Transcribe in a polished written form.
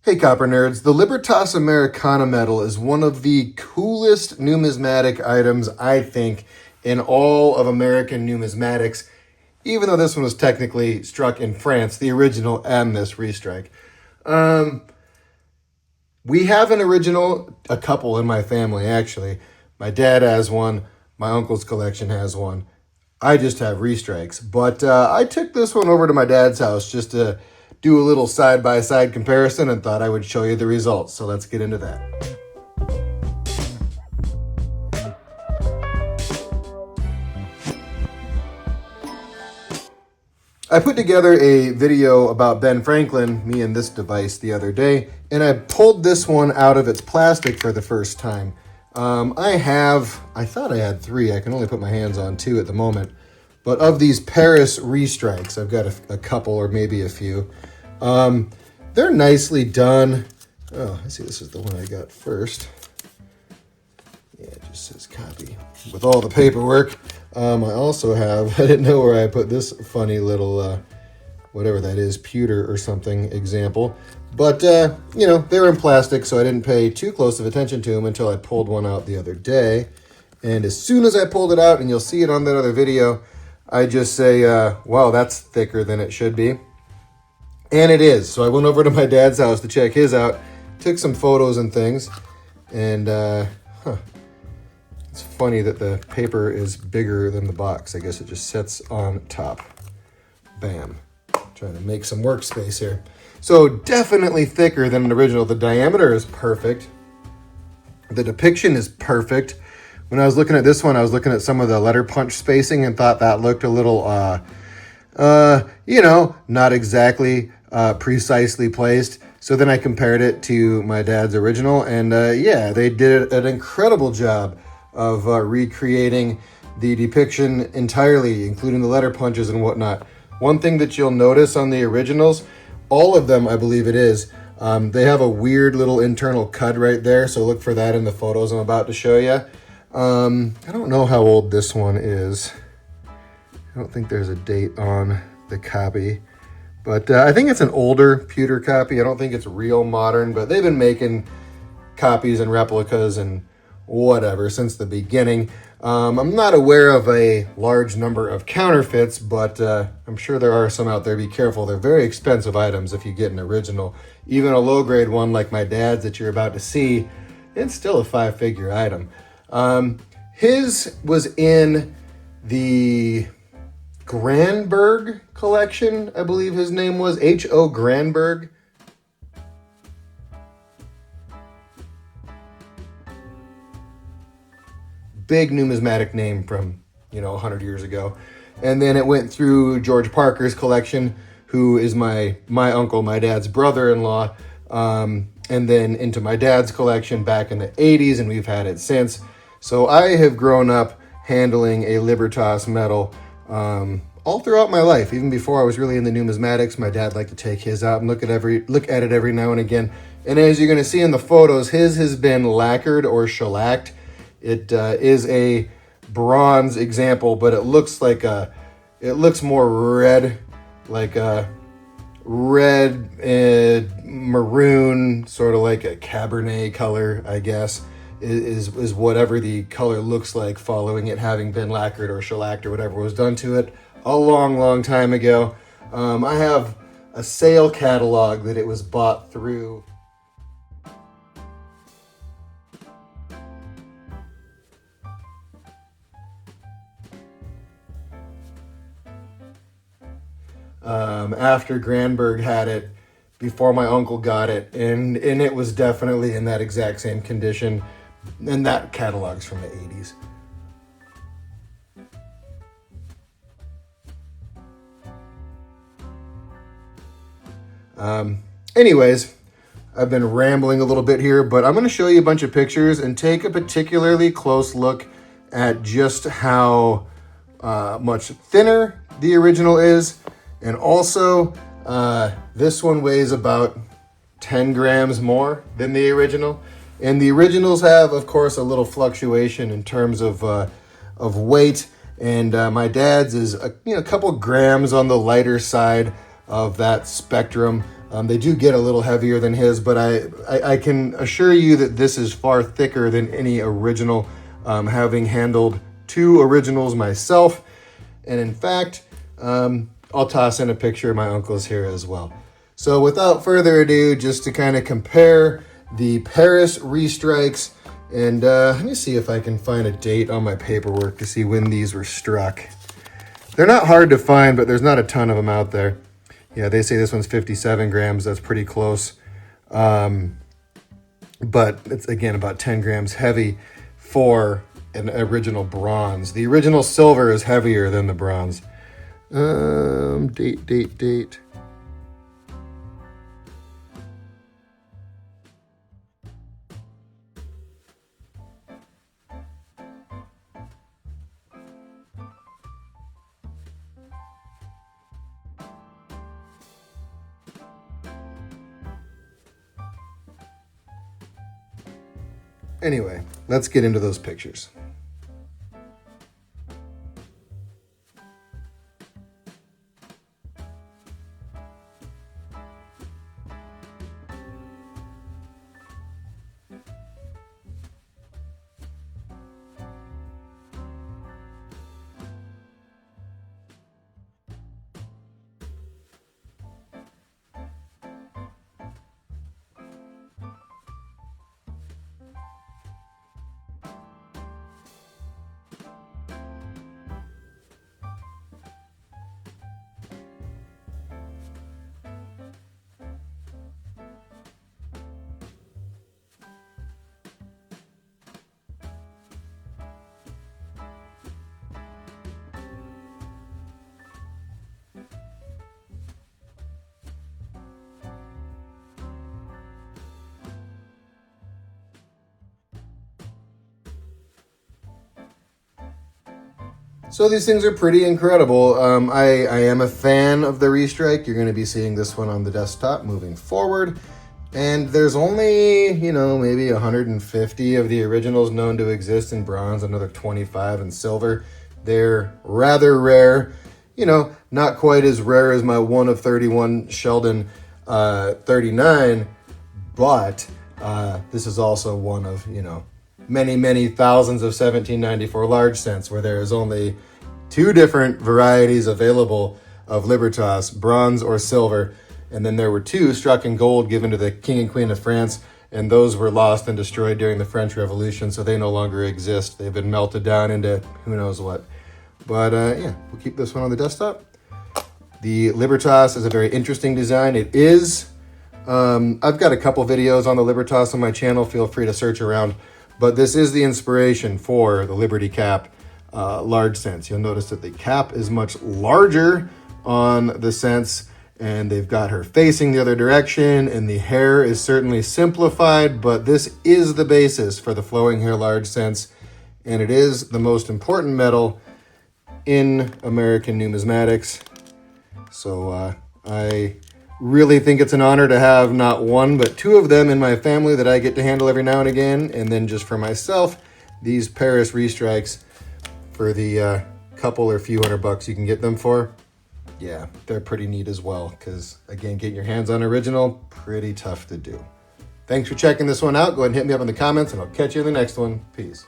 Hey Copper Nerds, the Libertas Americana medal is one of the coolest numismatic items, I think, in all of American numismatics, even though this one was technically struck in France, the original and this restrike. We have an original, a couple in my family actually. My dad has one, my uncle's collection has one. I just have restrikes, but I took this one over to my dad's house just to do a little side-by-side comparison and thought I would show you the results. So let's get into that. I put together a video about Ben Franklin, me and this device, the other day, and I pulled this one out of its plastic for the first time. I thought I had three. I can only put my hands on two at the moment. But of these Paris Restrikes, I've got a couple or maybe a few. They're nicely done. Oh, I see this is the one I got first. Yeah, it just says copy with all the paperwork. I also have, I didn't know where I put this funny little, whatever that is, pewter or something example. But, they're in plastic, so I didn't pay too close of attention to them until I pulled one out the other day. And as soon as I pulled it out, and you'll see it on that other video, I just say, wow, that's thicker than it should be. And it is. So I went over to my dad's house to check his out, took some photos and things, and it's funny that the paper is bigger than the box. I guess it just sits on top. Bam. Trying to make some workspace here. So definitely thicker than an original. The diameter is perfect. The depiction is perfect. When I was looking at this one, I was looking at some of the letter punch spacing and thought that looked a little, not exactly precisely placed. So then I compared it to my dad's original, and they did an incredible job of recreating the depiction entirely, including the letter punches and whatnot. One thing that you'll notice on the originals, all of them, I believe it is, they have a weird little internal cut right there, so look for that in the photos I'm about to show you. I don't know how old this one is. I don't think there's a date on the copy, but I think it's an older pewter copy. I don't think it's real modern, but they've been making copies and replicas and whatever since the beginning. I'm not aware of a large number of counterfeits, but I'm sure there are some out there. Be careful. They're very expensive items if you get an original. Even a low-grade one like my dad's that you're about to see, it's still a 5-figure item. His was in the Granberg collection, I believe his name was, H.O. Granberg. Big numismatic name from, 100 years ago. And then it went through George Parker's collection, who is my uncle, my dad's brother-in-law, and then into my dad's collection back in the 80s, and we've had it since. So I have grown up handling a Libertas medal all throughout my life. Even before I was really in the numismatics, my dad liked to take his out and look at it every now and again. And as you're going to see in the photos, his has been lacquered or shellacked. It is a bronze example, but it looks more red, like a red maroon, sort of like a Cabernet color, I guess, is whatever the color looks like following it having been lacquered or shellacked or whatever was done to it a long, long time ago. I have a sale catalog that it was bought through. After Granberg had it, before my uncle got it, and it was definitely in that exact same condition, and that catalog's from the 80s. Anyways, I've been rambling a little bit here, but I'm going to show you a bunch of pictures and take a particularly close look at just how much thinner the original is. And also, this one weighs about 10 grams more than the original. And the originals have, of course, a little fluctuation in terms of weight. And my dad's is a couple grams on the lighter side of that spectrum. They do get a little heavier than his, but I can assure you that this is far thicker than any original, having handled 2 originals myself. And in fact, I'll toss in a picture of my uncle's here as well. So without further ado, just to kind of compare the Paris Restrikes, and let me see if I can find a date on my paperwork to see when these were struck. They're not hard to find, but there's not a ton of them out there. Yeah, they say this one's 57 grams. That's pretty close. But it's, again, about 10 grams heavy for an original bronze. The original silver is heavier than the bronze. Date. Anyway, let's get into those pictures. So these things are pretty incredible. I am a fan of the Restrike. You're going to be seeing this one on the desktop moving forward. And there's only, maybe 150 of the originals known to exist in bronze, another 25 in silver. They're rather rare, not quite as rare as my 1 of 31 Sheldon 39, but this is also one of, many thousands of 1794 large cents, where there is only 2 different varieties available of Libertas, bronze or silver. And then there were 2 struck in gold given to the King and Queen of France, and those were lost and destroyed during the French Revolution, so they no longer exist. They've been melted down into who knows what. But yeah, we'll keep this one on the desktop. The Libertas is a very interesting design. It is. I've got a couple videos on the Libertas on my channel. Feel free to search around. But this is the inspiration for the Liberty cap large cents. You'll notice that the cap is much larger on the cents, and they've got her facing the other direction, and the hair is certainly simplified, but this is the basis for the flowing hair large cents, and it is the most important metal in American numismatics. So I really think it's an honor to have not 1, but 2 of them in my family that I get to handle every now and again. And then just for myself, these Paris Restrikes for the couple or few $100 you can get them for. Yeah, they're pretty neat as well, because again, getting your hands on original, pretty tough to do. Thanks for checking this one out. Go ahead and hit me up in the comments, and I'll catch you in the next one. Peace.